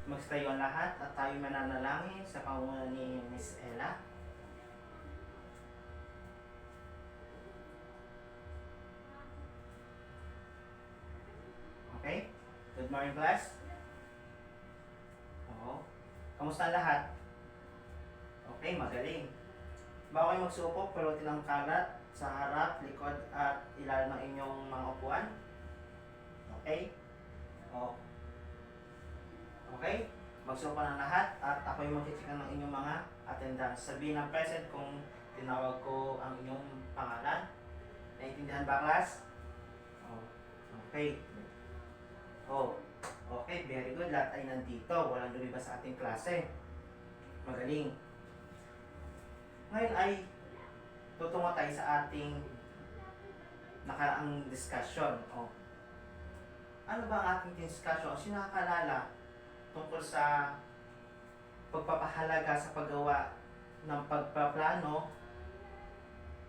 Magstayo ang lahat at tayo mananalangin sa pangunguna ni Miss Ella. Okay? Good morning, class. Oo. Kamusta ang lahat? Okay, magaling. Bago kayo magsupo, pulutin ang kalat sa harap, likod at ilalim ng inyong mga upuan. Okay? Oo. Okay? Magsupo ng lahat at ako yung mag-check ng inyong mga attendance. Sabihin ng present kung tinawag ko ang inyong pangalan. Naintindihan ba, class? Oh. Okay. Oh. Okay, very good. Lahat ay nandito. Walang lumibas sa ating klase. Magaling. Ngayon ay tutungo tayo sa ating nakaraang discussion. Oh. Ano ba ang ating discussion? Sino nakakalala tungkol sa pagpapahalaga sa paggawa ng pagpaplano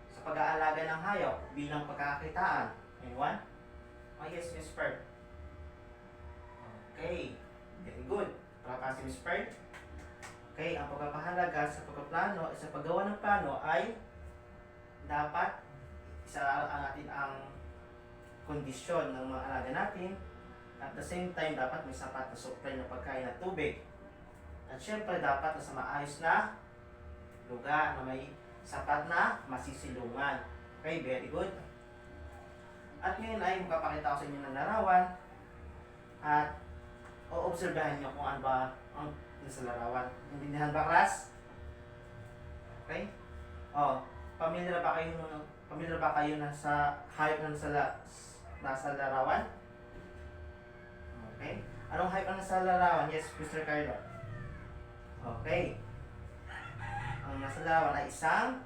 sa pag-aalaga ng hayop bilang pagkakakitaan? Anyone? Oh yes, Miss Pert. Okay, very good. Para si Miss Pert. Okay, ang pagpapahalaga sa pagpaplano sa paggawa ng plano ay dapat isa natin ang kondisyon ng mga alaga natin. At the same time, dapat may sapat na supply ng pagkain at tubig. At syempre, dapat nasa maayos na lugar na may sapat na masisilungan. Okay, very good. At ngayon ay magpapakita ko sa inyo ng larawan at o-obserbahan nyo kung ano ba ang nasa larawan. Intindihan ba, class? Okay? Oh, pamilyar ba kayo na sa hayop na nasa larawan? Okay? Anong hype ang nasa larawan? Yes, Mr. Carlo. Okay. Ang nasa larawan ay isang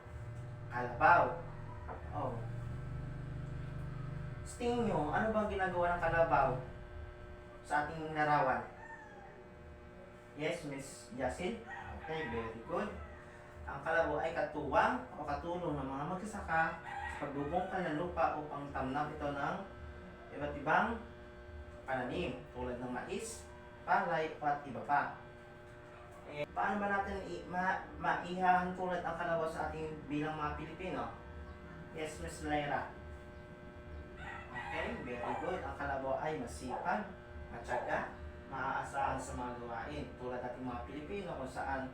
kalabaw. Oh. Sa tingin nyo, ano bang ginagawa ng kalabaw sa ating larawan? Yes, Miss Jacin. Okay, very good. Ang kalabaw ay katuwang o katulong ng mga magsasaka sa pagbubungkal ng lupa upang tamnam ito ng iba't ibang pananim tulad ng mais, palay, at iba pa. Paano ba natin maihahantulad ang kalabaw sa ating bilang mga Pilipino? Yes, Miss Lyra. Okay, very good. Ang kalabaw ay masipag, matyaga, maaasahan sa mga gawain tulad ating mga Pilipino kung saan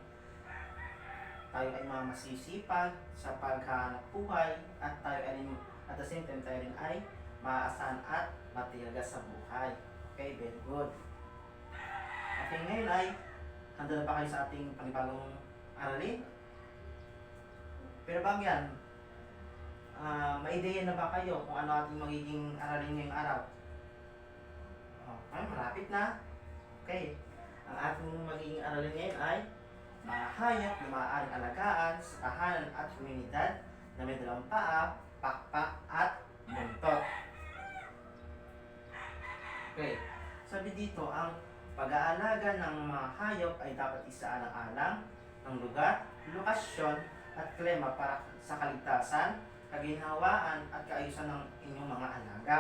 tayo ay mga masisipag sa paghanap buhay at tayo ay at the same time tayo rin ay maaasahan at matiyaga sa buhay. Okay, very good. Okay, ngayon ay handa na ba kayo sa ating panibagong aralin? Pero bago yan, may ideya na ba kayo kung ano ating magiging aralin ngayong araw? Okay, malapit na. Okay, ang ating magiging aralin ngayon ay mga hayop na maaaring alagaan sa tahanan at komunidad na may dalang paa, pakpak at buntot. Okay, sabi dito, ang pag-aalaga ng mga hayop ay dapat isaalang-alang ng lugar, lokasyon at klima para sa kaligtasan, kaginhawaan at kaayusan ng inyong mga alaga.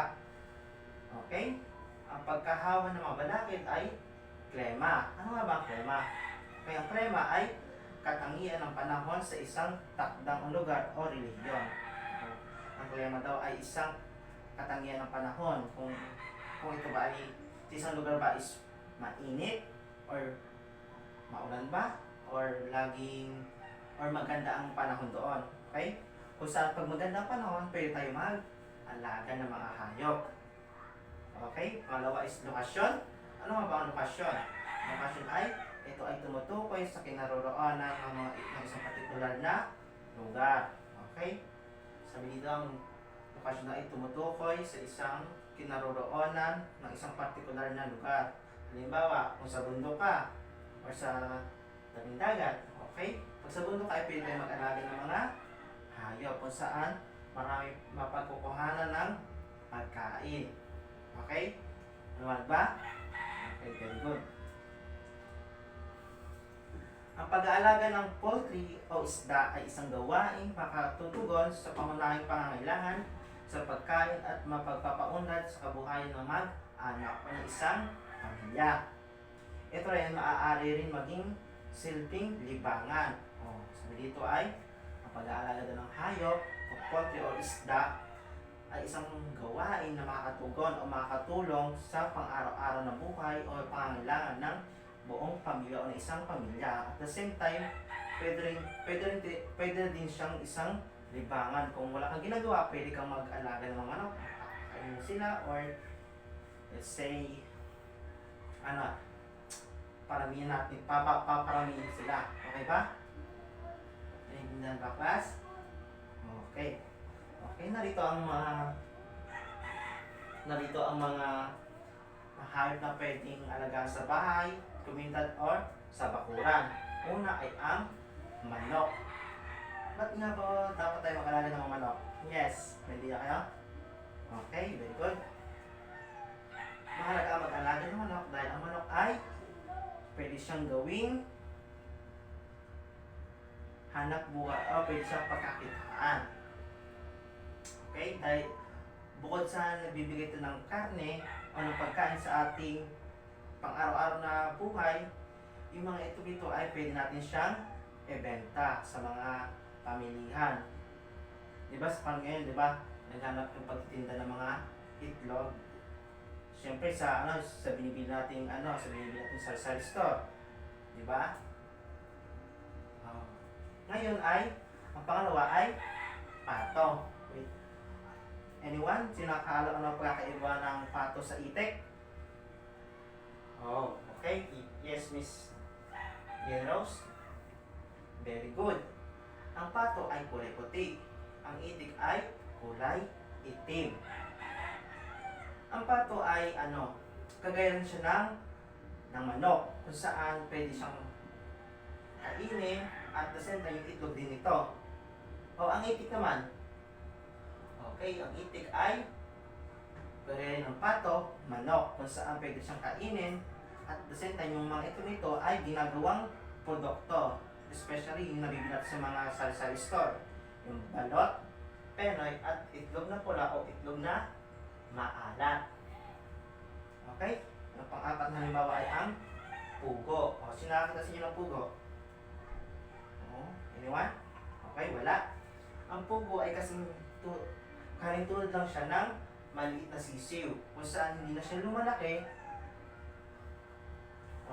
Okay? Ang pagkahawa ng mga balakid ay klema. Ano nga ba ang klema? Kaya ang klema ay katangian ng panahon sa isang takdang lugar o relihiyon. Ang klema daw ay isang katangian ng panahon kung ito ba ay isang lugar ba is mainit or maulan ba or maganda ang panahon doon. Okay? Kung saan pag maganda ang panahon, pwede tayo mag-alaga ng mga hayop. Okay? Pangalawa is lokasyon. Ano nga ba ang lokasyon? Lokasyon ay ito ay tumutukoy sa kinaroroonan ng isang partikular na lugar. Okay? Sabi dito ang lokasyon na ay tumutukoy sa isang kinaroroonan ng isang partikular na lugar. Halimbawa, kung sa bundok ka o sa tabing dagat, okay? Pag sa bundok ka, ay pwede tayo mag-alaga ng mga hayop kung saan marami mapagkukuhanan ng pagkain. Okay? Ano ba? Okay, very good. Ang pag-aalaga ng poultry o isda ay isang gawaing makatutugon sa pangunahing pangangailangan sa pagkain at mapagpapaunlad sa kabuhayan ng mag-anak o ng isang pamilya. ito rin maaari rin maging silbing libangan. Sabi dito ay ang pag-aalaga daw ng hayop o poultry o isda ay isang gawain na makakatugon o makakatulong sa pang-araw-araw na buhay o pangangailangan ng buong pamilya o ng isang pamilya. At the same time, pwede din siyang isang libangan. Kung wala kang ginagawa, pwede kang mag-alaga ng mga manok, kainin mo sila, or let's say, paramihin natin, paparamihin sila. Okay ba? Naiintindihan ba, class? Okay. Okay, narito ang mga hayop na pwedeng alagaan sa bahay, komunidad, or sa bakuran. Una ay ang manok. Ba't nga ba dapat tayo mag-alaga ng mga manok? Yes, pwede na kayo? Okay, very good. Mahalaga mag-alaga ng manok dahil ang manok ay pwede siyang gawing hanap buhay o pwede siyang pagkakitaan. Okay, dahil bukod sa nagbibigay ito ng karne o ng pagkain sa ating pang-araw-araw na buhay, yung mga ito dito ay pwede natin siyang ibenta sa mga pamilihan. Diba sa ngayon, diba? Naghanap yung pagtitinda ng mga itlog. Siyempre sa binibili natin sa store. Diba? Ngayon ay ang pangalawa ay pato. Wait. Anyone? Sino nakakaalam ano ang pagkakaiba ng pato sa itik? Oh, okay. Yes, Miss Rose. Very good. Ang pato ay kulay puti. Ang itik ay kulay itim. Ang pato ay kagaya rin siya ng manok, kung saan pwede siyang kainin at the same time yung itlog din ito. O ang itik naman, okay, ang itik ay kagaya ng pato, manok, kung saan pwede siyang kainin at the same time yung mga ito nito ay ginagawang produkto, especially yung nabibili natin sa mga sari-sari store, yung balot, penoy at itlog na pula o itlog na maalat. Okay? Ang pang-apat na halimbawa ay ang pugo. O, sino nakakita sa inyo ng pugo? Anyone? Okay, wala. Ang pugo ay kasing karing tulad lang siya ng maliit na sisiw, kung saan hindi na siya lumalaki.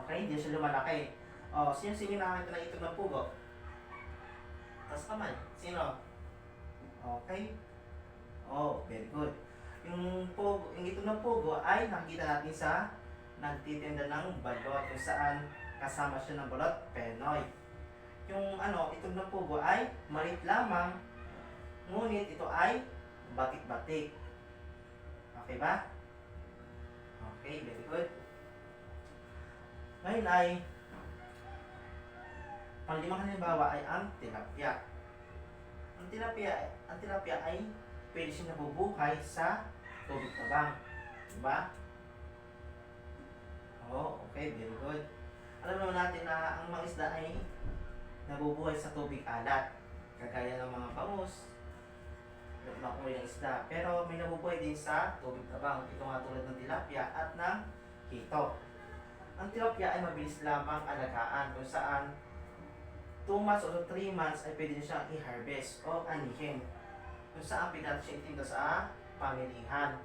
Okay, hindi na siya lumalaki. O, sino nakakita ng itlog ng pugo? Taas kamay. Sino? Okay. Oh, very good. Yung itlog ng pugo ay nakikita natin sa nagtitinda ng balot, kung saan kasama siya ng balot, penoy. Yung itlog ng pugo ay maliit lamang, ngunit ito ay batik-batik. Okay ba? Okay, very good. Ngayon ay panglimang halimbawa ay ang tilapia. Ang tilapia ay pwede siyang nabubuhay sa tubig tabang. Diba? Oh, okay, very good. Alam naman natin na ang mga isda ay nabubuhay sa tubig alat, kagaya ng mga bangus, makuha ng isda. Pero may nabubuhay din sa tubig tabang. Ito nga tulad ng tilapia at ng hito. Ang tilapia ay mabilis lamang alagaan, kung saan 2 months o 3 months ay pwede siyang i-harvest o anihin, kung saan pwede natin siya itinda sa pamilihan.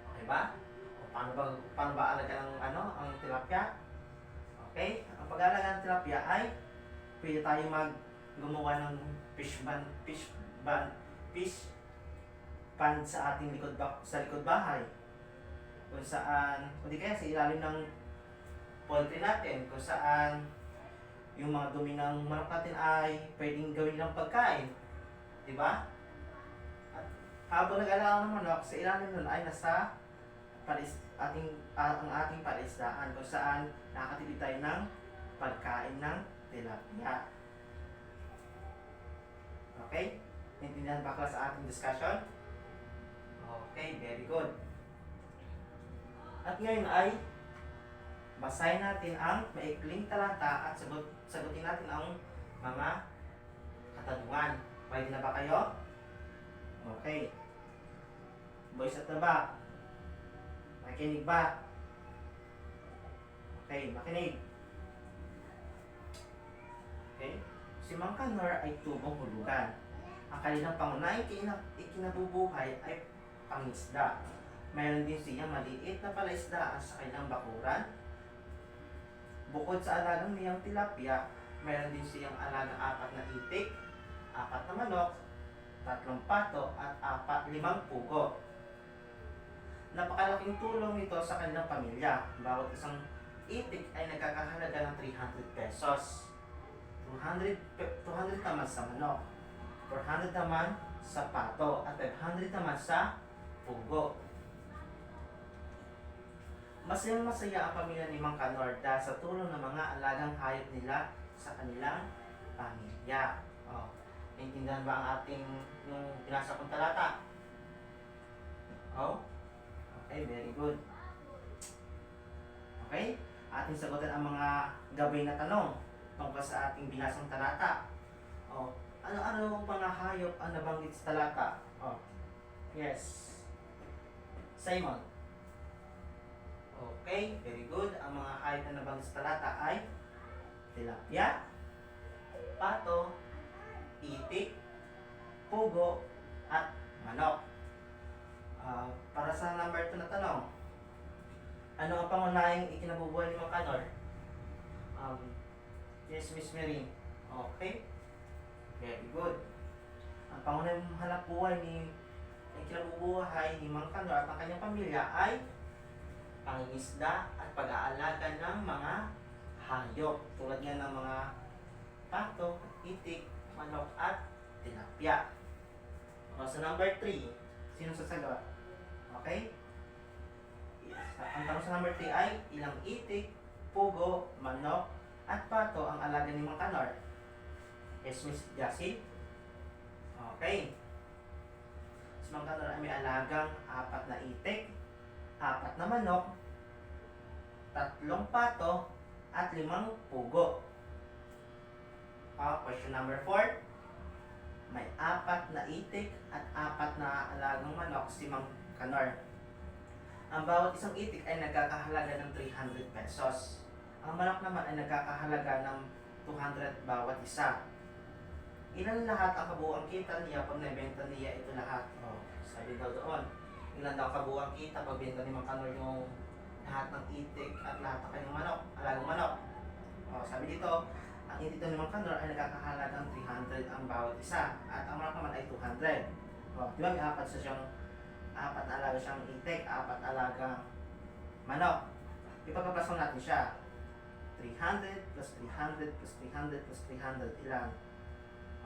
Okay ba? O, paano ba alaga ng ang tilapia? Okay? Ang pag-aalaga ng tilapia ay pwede tayo gumawa ng fish pond sa ating likod bahay, kung saan, o di kaya sa ilalim ng poultry natin, kung saan yung mga dumi ng manok natin ay pwedeng gawin ng pagkain. Diba? At habang nag-alaga ng manok, sa ilalim nun ay nasa ang ating palaisdaan, kung saan nakakatipid tayo ng pagkain ng tilapia. Okay? Naintindihan ba ka sa ating discussion? Okay, very good. At ngayon ay basahin natin ang maikling talata at sagutin natin ang mga katanungan. Pwede na ba kayo? Okay. Boys at the back. Makinig ba? Okay, makinig. Okay? Si Mang Kanor ay tubong hulugan. Ang kanilang pangunahing ikinabubuhay ay pangisda. Mayroon din siyang maliit na palaisdaan sa kanilang bakuran. Bukod sa alagang niyang tilapia, mayroon din siyang alagang 4 na itik, 4 na manok, 3 pato at 5 pugo. Napakalaking tulong nito sa kanilang pamilya. Bawat isang itik ay nagkakahalaga ng 300 pesos. 200 naman sa manok, 400 naman sa pato, at 500 naman sa pugo. Masayang-masaya ang pamilya ni Mang Kanor dahil sa tulong ng mga alagang hayop nila sa kanilang pamilya. Oh, naintindihan ba ang ating yung binasa kong talata? Oh, okay, very good. Okay, ating sagutin ang mga gabay na tanong tungkol sa ating binasang talata. Oh, ano-ano mga hayop ang nabanggit sa talata? Oh, yes. Simon. Okay, very good. Ang mga hayop na nabanggit sa talata ay tilapia, pato, itik, pugo, at manok. Para sa number 2 na tanong, ano ang pangunahing ikinabubuhay ni Mang Kanor? Yes, Miss Mary. Okay, very good. Ang pangunahing hanap buhay ni ikinabubuhay ni Mang Kanor at ang kanyang pamilya ay pangingisda at pag-aalaga ng mga hayop tulad nga ng mga pato, itik, manok at tilapia. So number 3, sino sasagot? Okay? Yes. Ang tanong sa number 3 ay ilang itik, pugo, manok at pato ang alaga ni Mang Kanor? Yes, Miss Jasil. Okay. Si Mang Kanor ay may alagang 4 na itik, 4 na manok, 3 pato, at 5 pugo. Question number 4. May 4 na itik at 4 na alagang manok si Mang Kanor. Ang bawat isang itik ay nagkakahalaga ng 300 pesos. Ang manok naman ay nagkakahalaga ng 200 bawat isa. Ilan lahat ang kabuuang kita niya pag nabenta niya ito lahat? Sabi daw doon. Ilan daw kabuuang kita pag benta ni Mang Kanor yung lahat ng itik at lahat ng kanyang manok, alagang manok? Sabi dito, ang itik ni Mang Kanor ay nagkakahalagang 300 ang bawat isa at ang manok naman ay 200. Di ba may 4 na alaga siyang itik, 4 alagang manok. Ipagpapasok natin siya. 300 plus 300 plus 300 plus 300 ilan?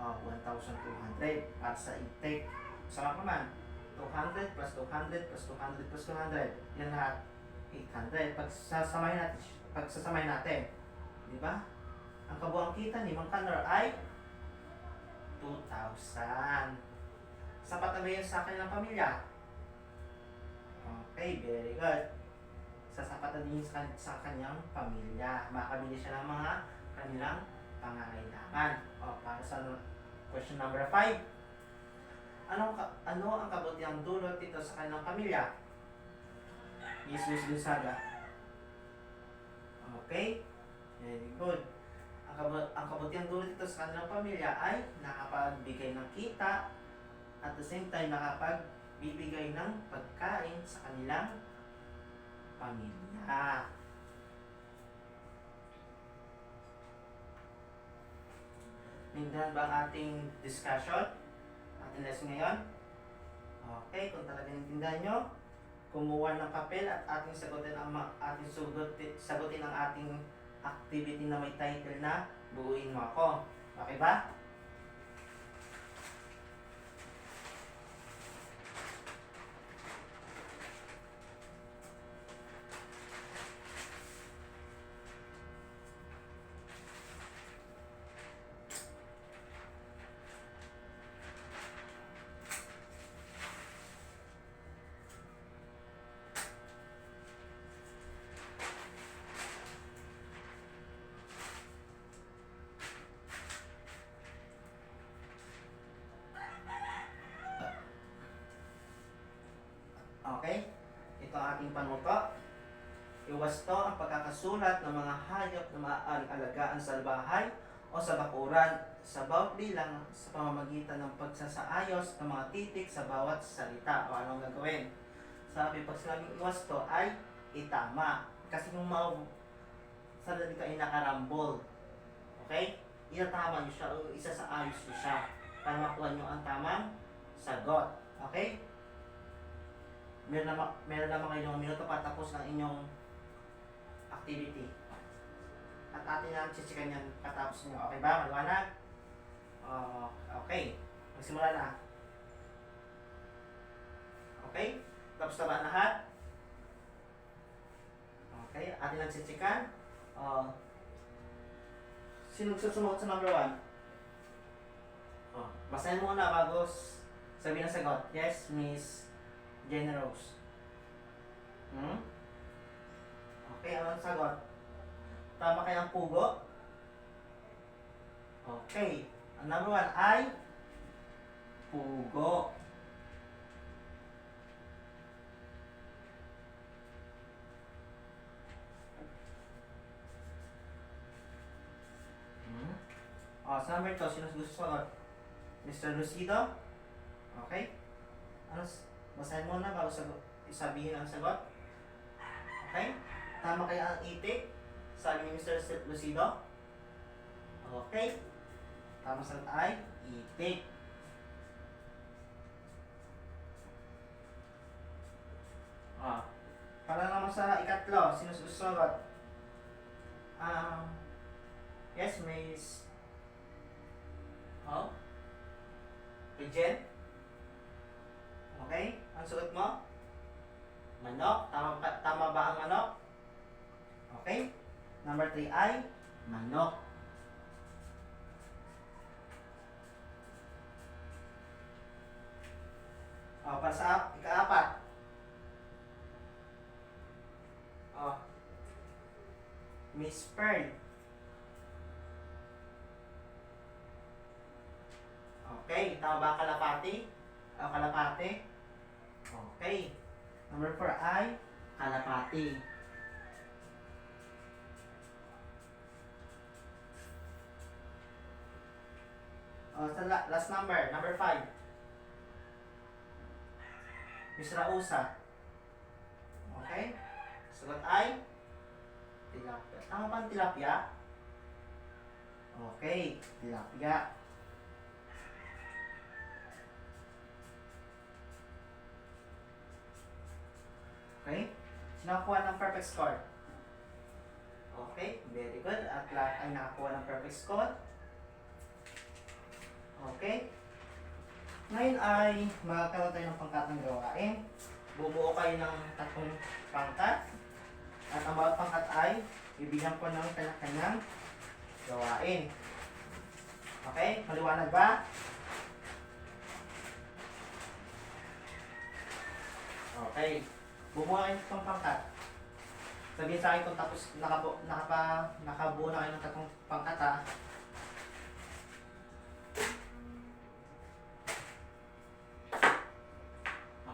1,200 para sa itik. Sa manok naman, 200 plus 200 plus 200 plus 200. Yan lahat, 800. Pagsasamahin natin, di ba? Ang kabuuang kita ni Mang Kanor ay 2,000. Sapat na ba yun sa kanilang pamilya? Okay, very good. Sasapat na din sa kanyang pamilya. Makabili siya ng mga kanilang pangangailangan. Para sa question number 5. Ano ang kabutihang dulot dito sa kanilang pamilya? Yes, Miss Gonzaga. Okay, very good. Ang kabutihang dulot dito sa kanilang pamilya ay nakapagbigay ng kita at the same time nakapagbibigay ng pagkain sa kanilang pamilya. Naintindihan ba ang ating discussion? Ating lesson ngayon? Okay, kung talagang naintindihan nyo, kumuha ng papel at ating sagutin ang ating activity na may title na Buuin Mo Ako. Okay ba? Okay? Ito ang ating panuto. Iwasto ang pagkakasulat ng mga hayop na maaaring alagaan sa bahay o sa bakuran sa bawat bilang sa pamamagitan ng pagsasaayos ng mga titik sa bawat salita o anong gagawin. Sabi, pag sinabing iwasto ay itama. Kasi yung mga salita ay nakarambol. Okay? Itatama nyo siya o isa sa ayos nyo siya para makuha nyo ang tamang sagot. Okay? Meron naman kayo ng minuto para tapos ng inyong activity. At atin na chichikan yan katapos nyo. Okay ba? Maliwanag? Okay. Magsimula na. Okay? Tapos na ba lahat? Okay. Atin na chichikan. Sino susumagot sa number 1? Basahin mo na bago sabihin ang sagot. Yes, Miss Jenny Rose. Okay, ano ang sagot? Tama kayo ang pugo? Okay. Ang number 1 ay pugo. Sa number 2, sino gusto sagot? Mr. Lucido? Okay. Basahin mo na bago sabihin ang sagot. Okay. Tama kaya ang itik? Sabi ni Mr. Lucido? Okay. Tama sagot ay itik. Para naman sa ikatlo, sino gusto sagot? Yes, Miss. Regent? Okay? Ang suot mo? Manok. Tama ba ang manok? Okay? Number 3 ay manok. Para sa ika-4. Miss Pearl. Okay, tama ba ang kalapati? Kalapati? Okay. Number 4 ay kalapati. Sa last number 5. Miss Rausa. Okay? Sagot ay tilapia. Tama ba ang tilapia? Okay, tilapia. Okay? Sino nakakuha ng perfect score? Okay, very good. At lahat ay nakakuha ng perfect score. Okay? Ngayon ay magkakaroon tayo ng pangkatang gawain. Bubuo kayo ng 3 pangkat. At ang bawat pangkat ay ibihan ko ng kanya-kanyang gawain. Okay? Maliwanag ba? Okay. Bumuha kayo ng pangkat. Sabihin sa akin kung tapos nakabuo na kayo ng 3 pangkat ha.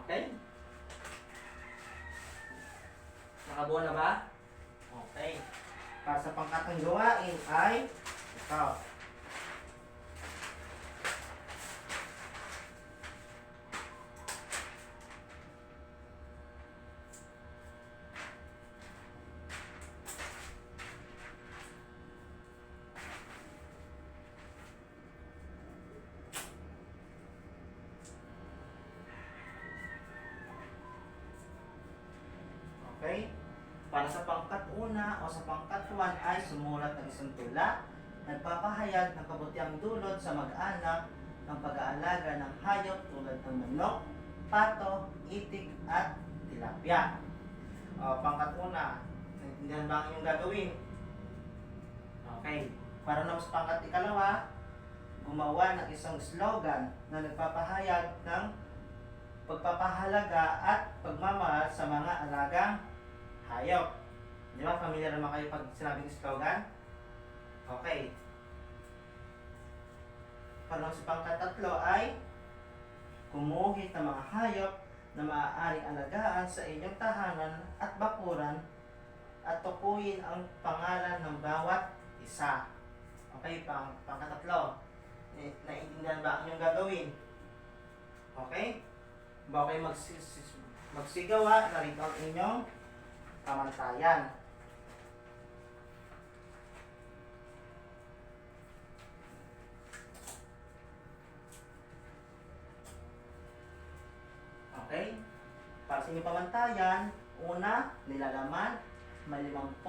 Okay? Nakabuo na ba? Okay. Para sa pangkat ng gawain ay ito. Okay? Para sa pangkat 1 o sa pangkat 1 ay sumulat ng isang tula, nagpapahayag ng kabutiang dulot sa mag-anak ng pag-aalaga ng hayop tulad ng manok, pato, itik at tilapia. Pangkat 1, naintindihan ba ang inyong gagawin? Okay. Para naman sa pangkat 2, gumawa ng isang slogan na nagpapahayag ng pagpapahalaga at pagmamahal sa mga alagang hayop. Di ba? Familiar naman kayo pag sinabing slogan? Okay. Para sa pangkat 3 ay kumuhit ng mga hayop na maaaring alagaan sa inyong tahanan at bakuran at tukuyin ang pangalan ng bawat isa. Okay, pangkatatlo. Naiintindihan ba ang inyong gagawin? Okay? Bago kayo magsigawa, narito ang inyong pamantayan. Okay? Para sa inyong pamantayan, una, nilalaman, may 5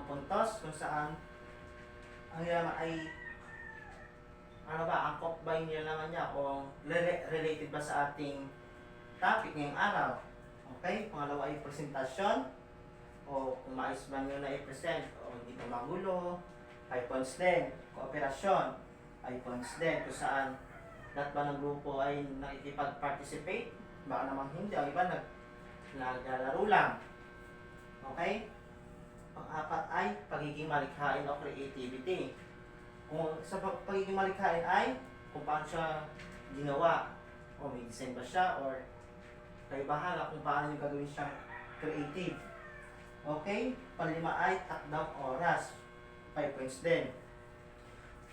puntos kung saan ang nilalaman ay angkop ba yung nilalaman niya o related ba sa ating topic ngayong araw. Okay? Pangalawa ay presentasyon o kung maayos ba nyo na i-present o hindi pa magulo. 5 points din. Kooperasyon, 5 points din kung saan lahat ba ng grupo ay nakikipag-participate. Baka naman hindi, ang iba naglalaro lang. Okay? Pang-apat ay pagiging malikhain o creativity. Kung sa pagiging malikhain ay kung paano siya ginawa, o may design ba siya, or kayo bahala kung paano yung gagawin siyang creative. Okay? Panlima ay takdang oras. 5 points din.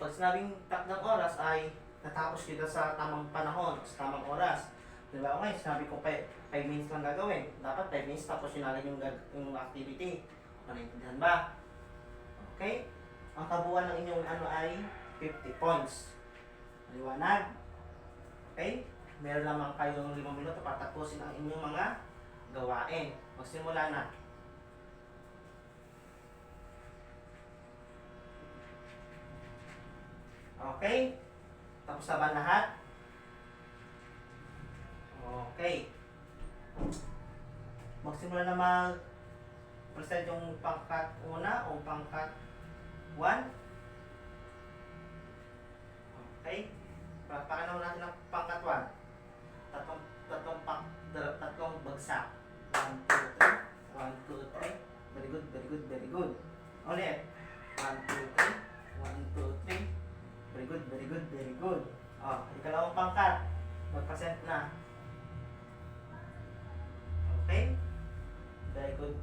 Pag sinabing takdang oras ay natapos kita sa tamang panahon, sa tamang oras. Diba? Okay, sinabi ko 5 minutes lang gagawin. Dapat 5 minutes tapos yun agad yung activity. Naintindihan ba? Okay? Ang kabuuan ng inyong ay 50 points. Maliwanag? Okay? Meron lamang kayong 5 minuto para tapusin ang inyong mga gawain. Magsimula na. Okay? Tapos na ba lahat? Okay. Magsimula na mag-present yung pangkat una o pangkat 1. Okay? Pakanaw natin ang pangkat 1. Tatlong bagsak. 1, 2, 3. 1, 2, 3. Very good, very good, very good. Ulit. 1, 2, 3. 1, 2, 3. Very good, very good, very good. Ikalawang pangkat. Mag-present na. Okay? Very good.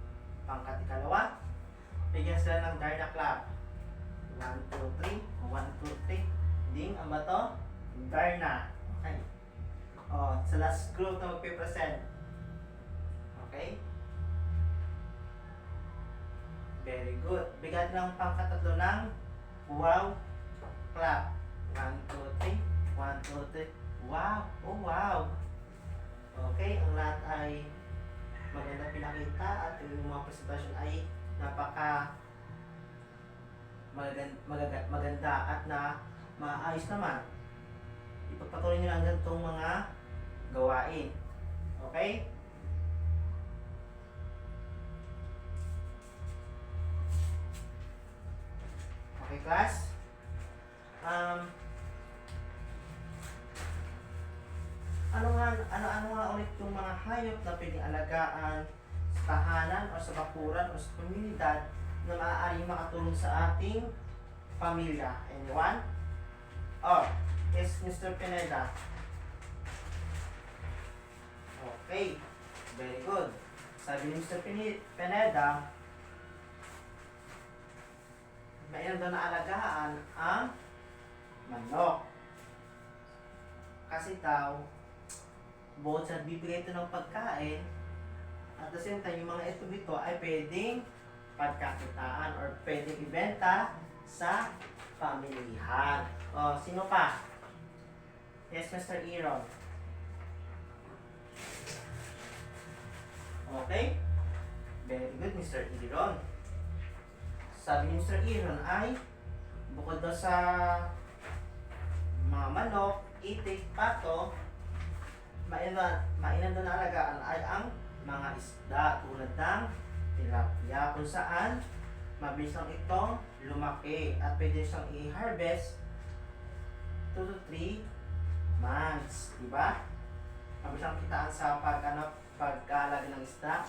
Pangkat ikalawa. Bigyan sila ng Darna clap. 1, 2, 3. 1, 2, 3. Ding, ang bato? Darna. Okay. Sa last group na magpipresent. Okay? Very good. Bigyan ng pangkatatlo ng wow clap. 1, 2, 3. 1, 2, 3. Wow! Oh, wow! Okay, ang lahat ay maganda pinakita at yung mga presentasyon ay napaka maganda at na maayos naman. Ipagpatuloy nyo lang ganitong mga gawain. Okay? Okay, class? Ano nga ulit yung mga hayop na pwedeng alagaan sa tahanan o sa bakuran o sa komunidad na maaaring makatulong sa ating pamilya? Anyone? Yes, Mr. Pineda. Okay. Very good. Sabi ni Mr. Pineda, mainam daw na alagaan ang manok. Kasi daw, bukod sa bibigay ito ng pagkain, at the same time, yung mga ito dito ay pwedeng pagkakitaan or pwedeng ibenta sa pamilihan. Sino pa? Yes, Mr. Aaron. Okay? Very good, Mr. Aaron. Sabi ni Mr. Aaron ay bukod daw sa mga manok, itik, pato, mainam doon na alagaan ay ang mga isda tulad ng tilapia kung saan mabilis lang itong lumaki at pwede siyang i-harvest 2 to 3 months, diba? Mabilis lang kitaan sa pagkaalaga ng isda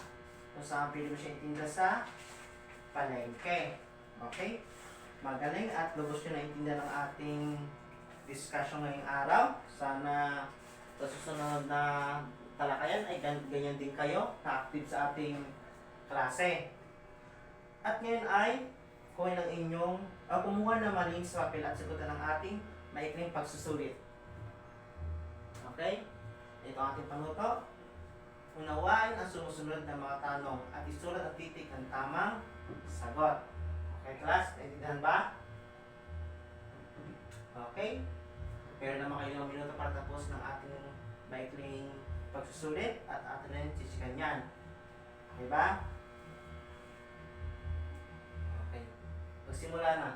kung saan pwede mo siya itinda sa palengke. Okay? Magaling at lubos nyo naintindihan ng ating discussion ngayong araw. Sana sa susunod na talakayan ay ganyan din kayo na active sa ating klase. At ngayon ay kunin ang inyong, kumuha ng malinis sa papel at sagutan ng ating maikling pagsusulit. Okay? Ito ang ating panuto. Unawain ang sumusunod na mga tanong at isulat at titik ng tamang sagot. Okay, class? Naintindihan ba? Okay? Pero naman kayo ng minuto para tapos ng ating maikling pagsusulit at atin na yung chisikan yan. Okay ba? Okay. Magsimula na.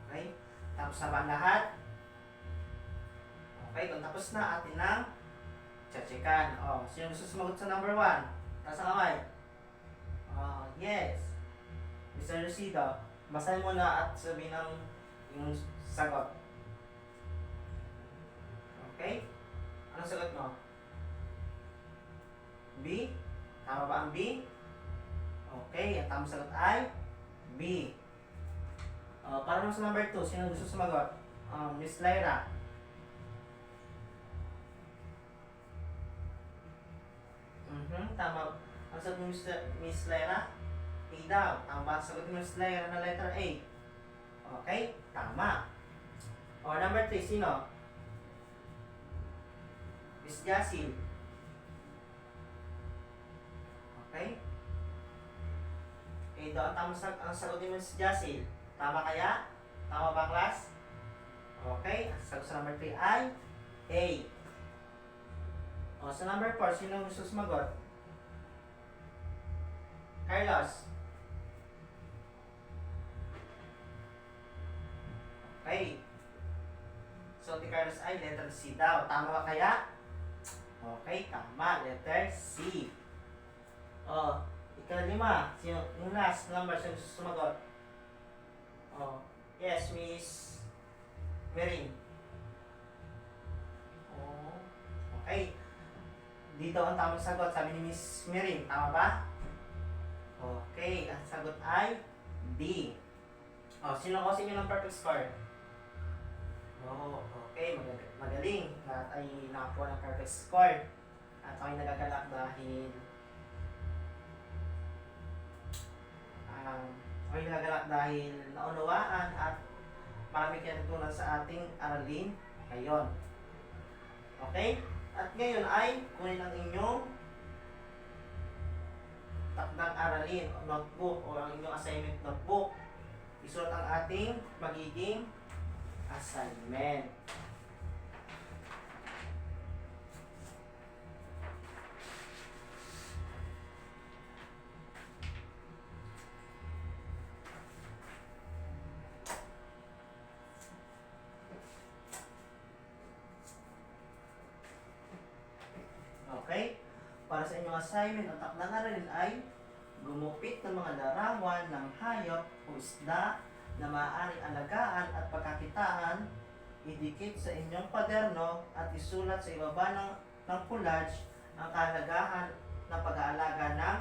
Okay? Tapos na ba ang lahat? Okay, kung tapos na atin nang chisikan. Sino gusto sumagot sa number 1? Taas ang kamay. Yes. Mr. Lucido, basahin mo na at sabihin ng yung sagot. Okay? Anong sagot mo? B? Tama ba ang B? Okay, ang tamang sagot ay B. Para naman sa number 2, sino gusto sumagot? Miss Lyra. Tama. Ang sagot ni Miss Lyra? A daw. Tama ba ang sagot ni Miss Lyra na letter A? Okay, tama. Number 3, sino? Miss Jacil. Okay? A daw ang sagot ni Miss Jacil. Tama kaya? Tama ba, class? Okay, ang sagot sa number 3 ay A. Sa number 4, sino gusto sumagot? Carlos. Okay. So, si Carlos ay letter C daw. Tama ba kaya? Okay, tama. Letter C. Ikalima. Sino, yung last number, sino gusto sumagot? Yes, Miss Merin. Okay. Dito ang tamang sagot, sabi ni Miss Merin. Tama ba? Okay, ang sagot ay D. Sino kasi nyo ng perfect score? Okay, magaling. Lahat ay nakakuha ng perfect score. At ako'y nagagalak dahil naunawaan at marami kayong natutunan sa ating aralin ngayon. Okay? At ngayon ay kunin ang inyong takdang aralin o notebook o ang inyong assignment notebook. Isulat ang ating magiging assignment. Okay? Para sa inyong assignment, ang takdang aralin ay gumupit ng mga larawan ng hayop o isda na maaaring alagaan at pagkakitaan, idikit sa inyong kwaderno at isulat sa ibaba ng collage ang kahalagahan ng pag-aalaga ng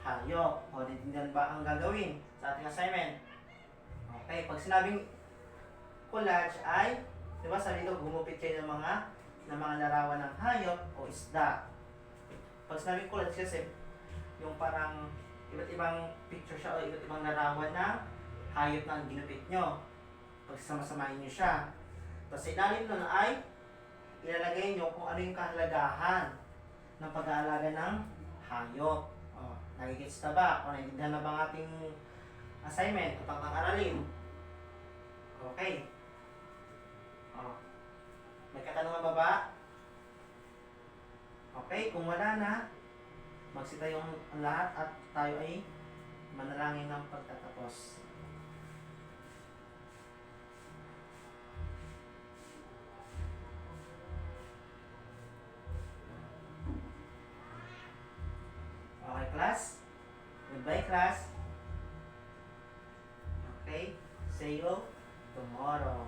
hayop. Naintindihan ba ang gagawin sa ating assignment? Okay, pag sinabing collage ay, di ba sabi ito, gumupit kayo ng mga larawan ng hayop o isda. Pag sinabing collage kasi, yung parang iba't ibang picture siya o iba't ibang larawan na hayop na ang ginupit nyo. Pagsama-samahin nyo siya. Tapos sa ilalim nun ay ilalagay nyo kung ano yung kahalagahan ng pag-aalaga ng hayop. Nagigits na ba? O naiintindihan na ba ang ating assignment o pang-aralin? Okay. May katanungan ba? Okay, kung wala na, magsita yung lahat at tayo ay manalangin ng pagtatapos. Okay, class? Goodbye, class. Okay, see you tomorrow.